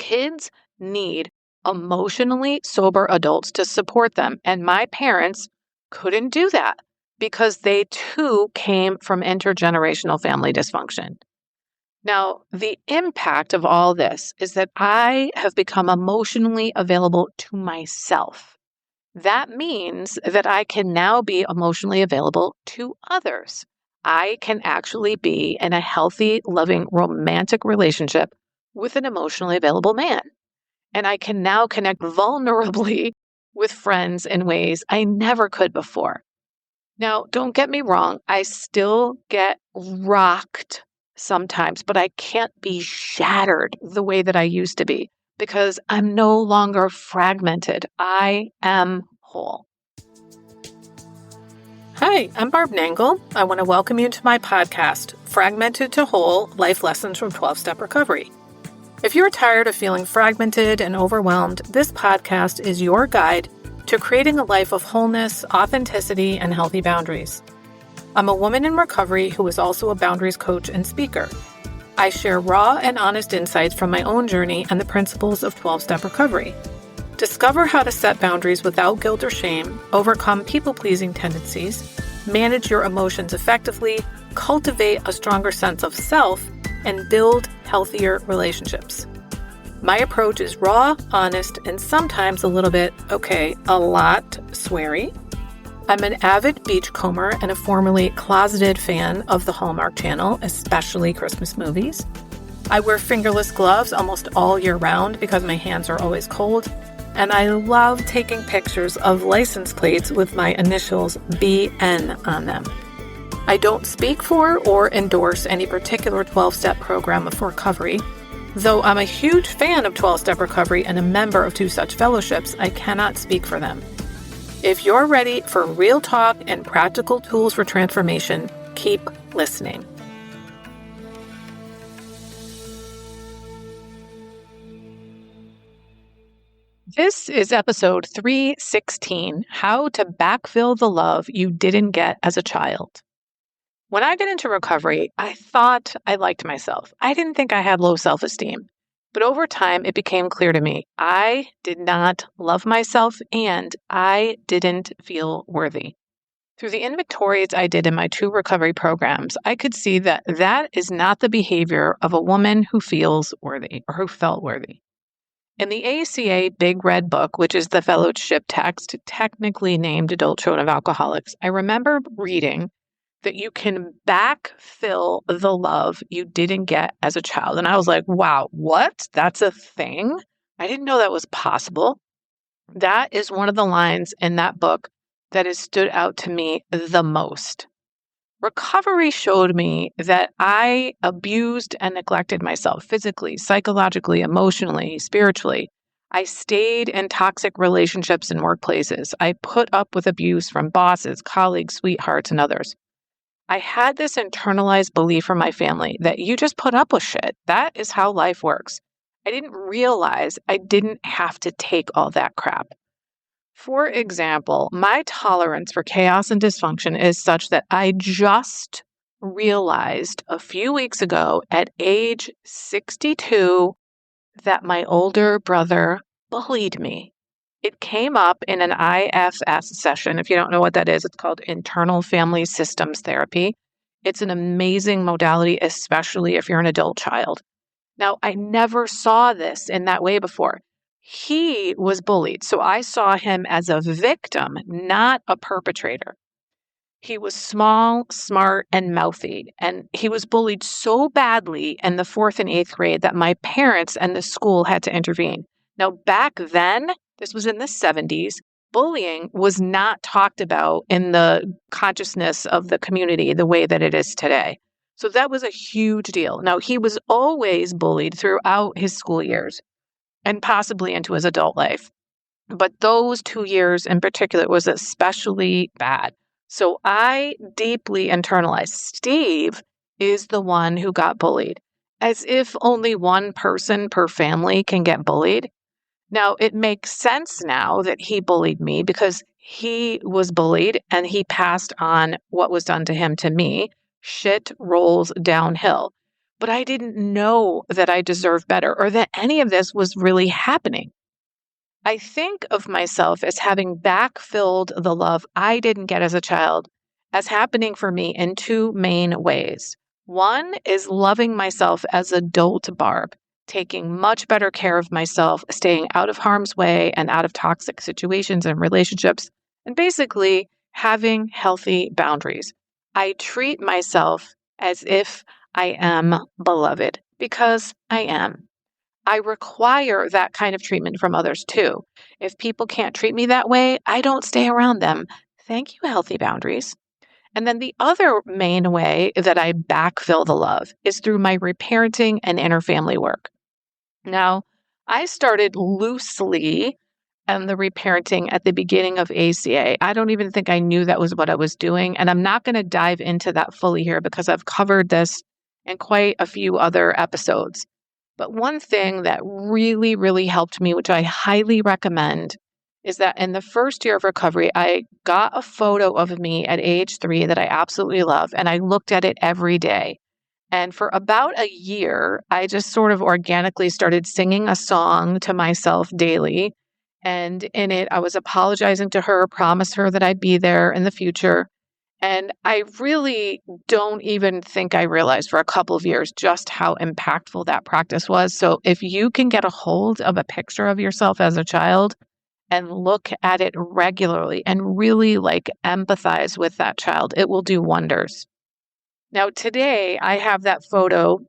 Kids need emotionally sober adults to support them. And my parents couldn't do that because they too came from intergenerational family dysfunction. Now, the impact of all this is that I have become emotionally available to myself. That means that I can now be emotionally available to others. I can actually be in a healthy, loving, romantic relationship with an emotionally available man. And I can now connect vulnerably with friends in ways I never could before. Now, don't get me wrong, I still get rocked sometimes, but I can't be shattered the way that I used to be because I'm no longer fragmented. I am whole. Hi, I'm Barb Nangle. I want to welcome you to my podcast, Fragmented to Whole: Life Lessons from 12-Step Recovery. If you're tired of feeling fragmented and overwhelmed, this podcast is your guide to creating a life of wholeness, authenticity, and healthy boundaries. I'm a woman in recovery who is also a boundaries coach and speaker. I share raw and honest insights from my own journey and the principles of 12-step recovery. Discover how to set boundaries without guilt or shame, overcome people-pleasing tendencies, manage your emotions effectively, cultivate a stronger sense of self, and build healthier relationships. My approach is raw, honest, and sometimes a lot sweary. I'm an avid beachcomber and a formerly closeted fan of the Hallmark Channel, especially Christmas movies. I wear fingerless gloves almost all year round because my hands are always cold, and I love taking pictures of license plates with my initials BN on them. I don't speak for or endorse any particular 12-step program of recovery. Though I'm a huge fan of 12-step recovery and a member of two such fellowships, I cannot speak for them. If you're ready for real talk and practical tools for transformation, keep listening. This is episode 316, How to Backfill the Love You Didn't Get as a Child. When I got into recovery, I thought I liked myself. I didn't think I had low self-esteem. But over time, it became clear to me I did not love myself and I didn't feel worthy. Through the inventories I did in my 2 recovery programs, I could see that that is not the behavior of a woman who feels worthy or who felt worthy. In the ACA Big Red Book, which is the fellowship text technically named Adult Children of Alcoholics, I remember reading that you can backfill the love you didn't get as a child. And I was like, wow, what? That's a thing? I didn't know that was possible. That is one of the lines in that book that has stood out to me the most. Recovery showed me that I abused and neglected myself physically, psychologically, emotionally, spiritually. I stayed in toxic relationships and workplaces. I put up with abuse from bosses, colleagues, sweethearts, and others. I had this internalized belief from my family that you just put up with shit. That is how life works. I didn't realize I didn't have to take all that crap. For example, my tolerance for chaos and dysfunction is such that I just realized a few weeks ago at age 62 that my older brother bullied me. It came up in an IFS session. If you don't know what that is, it's called Internal Family Systems Therapy. It's an amazing modality, especially if you're an adult child. Now, I never saw this in that way before. He was bullied, so I saw him as a victim, not a perpetrator. He was small, smart, and mouthy, and he was bullied so badly in the 4th and 8th grade that my parents and the school had to intervene. Now, back then, this was in the 70s, bullying was not talked about in the consciousness of the community the way that it is today. So that was a huge deal. Now, he was always bullied throughout his school years and possibly into his adult life. But those 2 years in particular was especially bad. So I deeply internalized Steve is the one who got bullied, as if only one person per family can get bullied. Now, it makes sense now that he bullied me because he was bullied and he passed on what was done to him to me. Shit rolls downhill. but I didn't know that I deserved better or that any of this was really happening. I think of myself as having backfilled the love I didn't get as a child as happening for me in two main ways. One is loving myself as adult Barb, taking much better care of myself, staying out of harm's way and out of toxic situations and relationships, and basically having healthy boundaries. I treat myself as if I am beloved because I am. I require that kind of treatment from others too. If people can't treat me that way, I don't stay around them. Thank you, healthy boundaries. And then the other main way that I backfill the love is through my reparenting and inner family work. Now, I started loosely and the reparenting at the beginning of ACA. I don't even think I knew that was what I was doing. And I'm not going to dive into that fully here because I've covered this in quite a few other episodes. But one thing that really, really helped me, which I highly recommend, is that in the first year of recovery, I got a photo of me at age 3 that I absolutely love, and I looked at it every day. And for about a year, I just sort of organically started singing a song to myself daily. And in it, I was apologizing to her, promised her that I'd be there in the future. And I really don't even think I realized for a couple of years just how impactful that practice was. So if you can get a hold of a picture of yourself as a child and look at it regularly and really empathize with that child, it will do wonders. Now, today I have that photo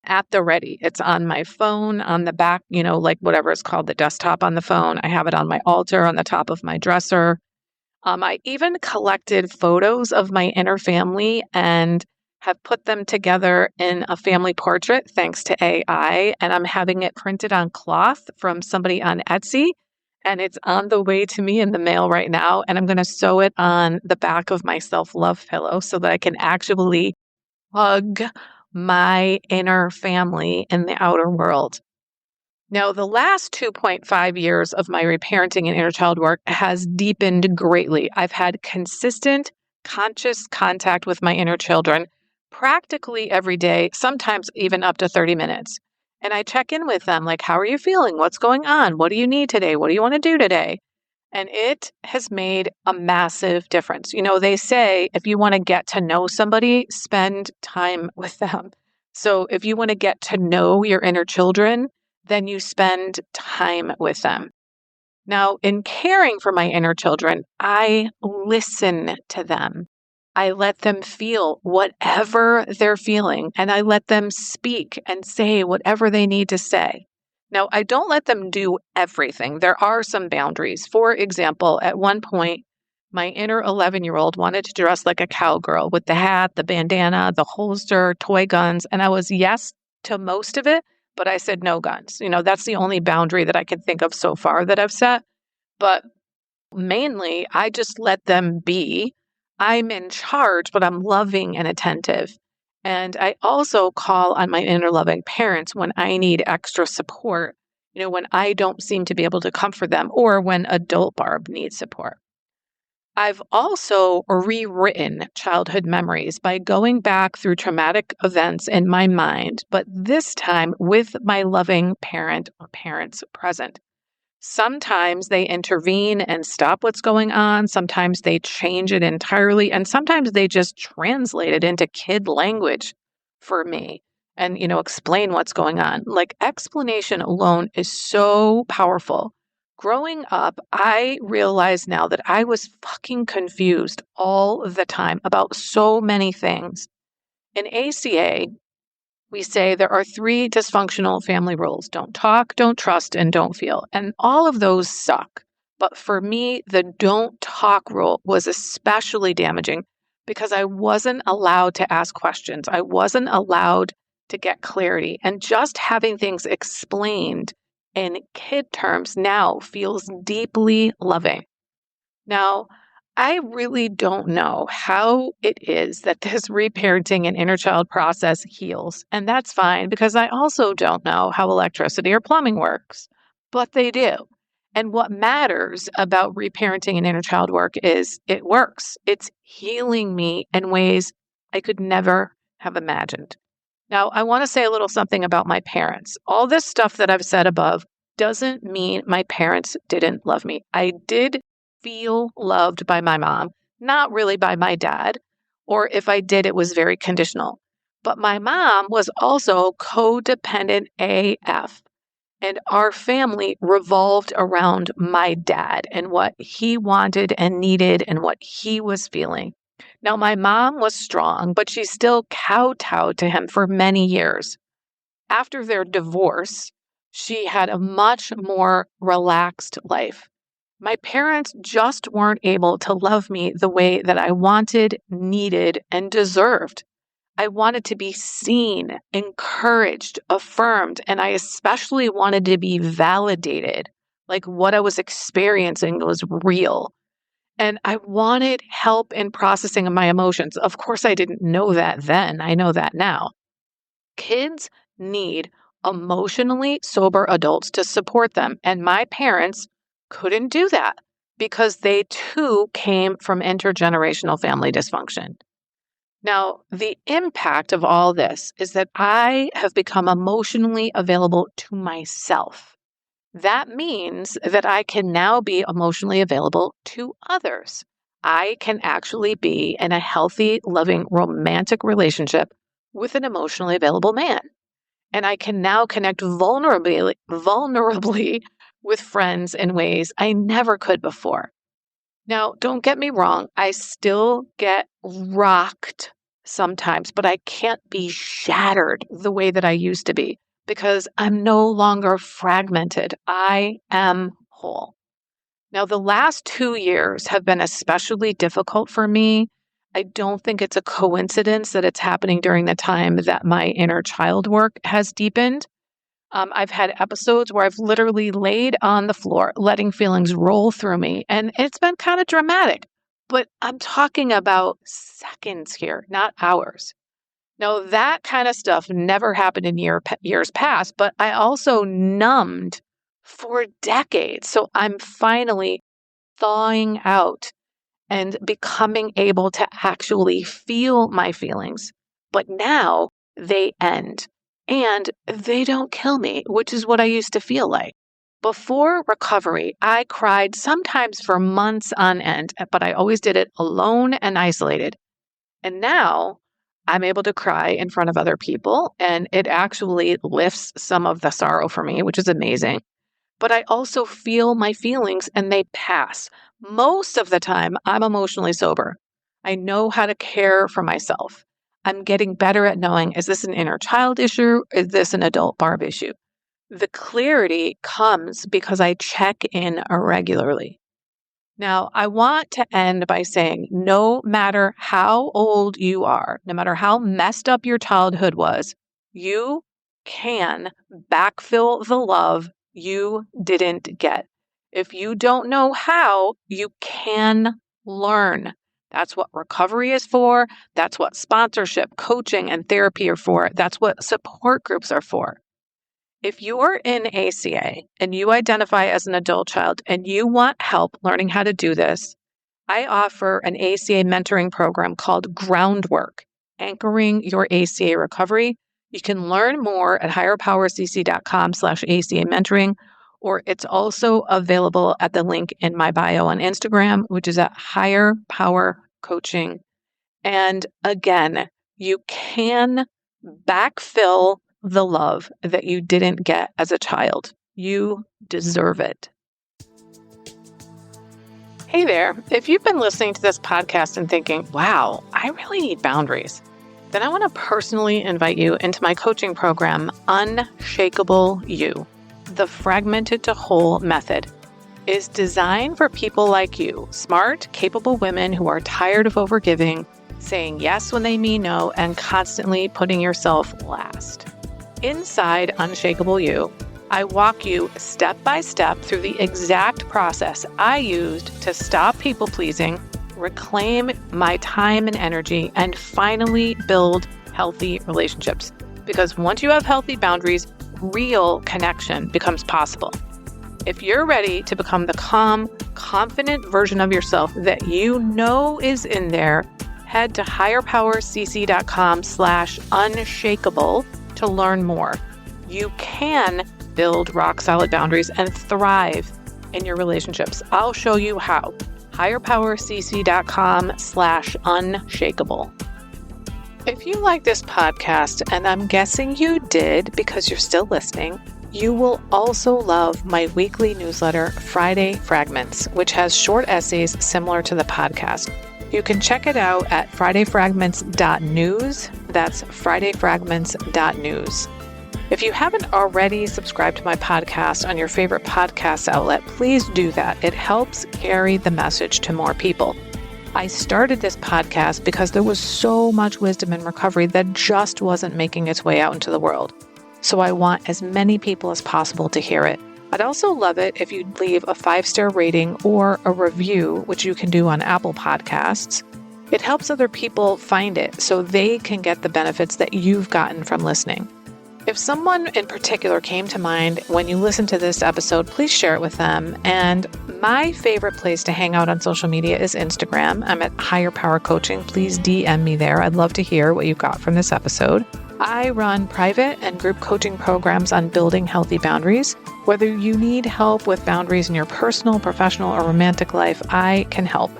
at the ready. It's on my phone, on the back, whatever it's called, the desktop on the phone. I have it on my altar, on the top of my dresser. I even collected photos of my inner family and have put them together in a family portrait thanks to AI. And I'm having it printed on cloth from somebody on Etsy. And it's on the way to me in the mail right now. And I'm going to sew it on the back of my self-love pillow so that I can actually hug my inner family in the outer world. Now, the last 2.5 years of my reparenting and inner child work has deepened greatly. I've had consistent, conscious contact with my inner children practically every day, sometimes even up to 30 minutes. And I check in with them like, how are you feeling? What's going on? What do you need today? What do you want to do today? And it has made a massive difference. They say if you want to get to know somebody, spend time with them. So if you want to get to know your inner children, then you spend time with them. Now, in caring for my inner children, I listen to them. I let them feel whatever they're feeling, and I let them speak and say whatever they need to say. Now, I don't let them do everything. There are some boundaries. For example, at one point, my inner 11-year-old wanted to dress like a cowgirl with the hat, the bandana, the holster, toy guns, and I was yes to most of it, but I said no guns. That's the only boundary that I can think of so far that I've set. But mainly, I just let them be. I'm in charge, but I'm loving and attentive. And I also call on my inner loving parents when I need extra support, when I don't seem to be able to comfort them or when adult Barb needs support. I've also rewritten childhood memories by going back through traumatic events in my mind, but this time with my loving parent or parents present. Sometimes they intervene and stop what's going on. Sometimes they change it entirely. And sometimes they just translate it into kid language for me and, explain what's going on. Explanation alone is so powerful. Growing up, I realize now that I was fucking confused all the time about so many things. In ACA, we say there are 3 dysfunctional family rules: don't talk, don't trust, and don't feel. And all of those suck. But for me, the don't talk rule was especially damaging because I wasn't allowed to ask questions. I wasn't allowed to get clarity. And just having things explained in kid terms now feels deeply loving. Now, I really don't know how it is that this reparenting and inner child process heals. And that's fine because I also don't know how electricity or plumbing works, but they do. And what matters about reparenting and inner child work is it works. It's healing me in ways I could never have imagined. Now, I want to say a little something about my parents. All this stuff that I've said above doesn't mean my parents didn't love me. I did feel loved by my mom, not really by my dad, or if I did, it was very conditional. But my mom was also codependent AF. And our family revolved around my dad and what he wanted and needed and what he was feeling. Now, my mom was strong, but she still kowtowed to him for many years. After their divorce, she had a much more relaxed life. My parents just weren't able to love me the way that I wanted, needed, and deserved. I wanted to be seen, encouraged, affirmed, and I especially wanted to be validated, like what I was experiencing was real. And I wanted help in processing of my emotions. Of course, I didn't know that then. I know that now. Kids need emotionally sober adults to support them. And my parents couldn't do that because they too came from intergenerational family dysfunction. Now, the impact of all this is that I have become emotionally available to myself. That means that I can now be emotionally available to others. I can actually be in a healthy, loving, romantic relationship with an emotionally available man. And I can now connect vulnerably with friends in ways I never could before. Now, don't get me wrong, I still get rocked sometimes, but I can't be shattered the way that I used to be because I'm no longer fragmented. I am whole. Now, the last 2 years have been especially difficult for me. I don't think it's a coincidence that it's happening during the time that my inner child work has deepened. I've had episodes where I've literally laid on the floor, letting feelings roll through me. And it's been kind of dramatic, but I'm talking about seconds here, not hours. Now, that kind of stuff never happened in years past, but I also numbed for decades. So I'm finally thawing out and becoming able to actually feel my feelings. But now they end and they don't kill me, which is what I used to feel like. Before recovery, I cried sometimes for months on end, but I always did it alone and isolated. And now I'm able to cry in front of other people, and it actually lifts some of the sorrow for me, which is amazing. But I also feel my feelings and they pass. Most of the time, I'm emotionally sober. I know how to care for myself. I'm getting better at knowing, is this an inner child issue? Is this an adult Barb issue? The clarity comes because I check in regularly. Now, I want to end by saying no matter how old you are, no matter how messed up your childhood was, you can backfill the love you didn't get. If you don't know how, you can learn. That's what recovery is for. That's what sponsorship, coaching, and therapy are for. That's what support groups are for. If you're in ACA and you identify as an adult child and you want help learning how to do this, I offer an ACA mentoring program called Groundwork, Anchoring Your ACA Recovery. You can learn more at higherpowercc.com/ACA mentoring, or it's also available at the link in my bio on Instagram, which is at Higher Power Coaching. And again, you can backfill the love that you didn't get as a child. You deserve it. Hey there. If you've been listening to this podcast and thinking, wow, I really need boundaries, then I want to personally invite you into my coaching program, Unshakable You. The Fragmented to Whole method is designed for people like you, smart, capable women who are tired of overgiving, saying yes when they mean no, and constantly putting yourself last. Inside Unshakable You, I walk you step by step through the exact process I used to stop people pleasing, reclaim my time and energy, and finally build healthy relationships. Because once you have healthy boundaries, real connection becomes possible. If you're ready to become the calm, confident version of yourself that you know is in there, head to higherpowercc.com/unshakable to learn more. You can build rock solid boundaries and thrive in your relationships. I'll show you how. higherpowercc.com/unshakable. If you like this podcast, and I'm guessing you did because you're still listening, you will also love my weekly newsletter, Friday Fragments, which has short essays similar to the podcast. You can check it out at fridayfragments.news. That's fridayfragments.news. If you haven't already subscribed to my podcast on your favorite podcast outlet, please do that. It helps carry the message to more people. I started this podcast because there was so much wisdom in recovery that just wasn't making its way out into the world. So I want as many people as possible to hear it. I'd also love it if you'd leave a 5-star rating or a review, which you can do on Apple Podcasts. It helps other people find it so they can get the benefits that you've gotten from listening. If someone in particular came to mind when you listen to this episode, please share it with them. And my favorite place to hang out on social media is Instagram. I'm at Higher Power Coaching. Please DM me there. I'd love to hear what you got from this episode. I run private and group coaching programs on building healthy boundaries. Whether you need help with boundaries in your personal, professional, or romantic life, I can help.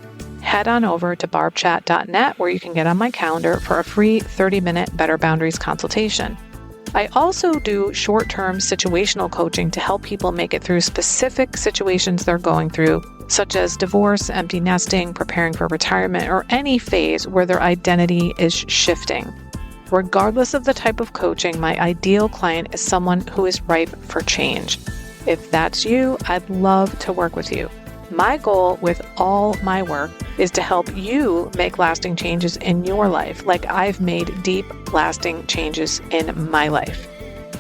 Head on over to barbchat.net where you can get on my calendar for a free 30-minute Better Boundaries consultation. I also do short-term situational coaching to help people make it through specific situations they're going through, such as divorce, empty nesting, preparing for retirement, or any phase where their identity is shifting. Regardless of the type of coaching, my ideal client is someone who is ripe for change. If that's you, I'd love to work with you. My goal with all my work is to help you make lasting changes in your life, like I've made deep, lasting changes in my life.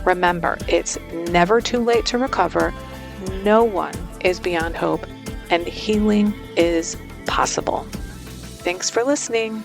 Remember, it's never too late to recover. No one is beyond hope, and healing is possible. Thanks for listening.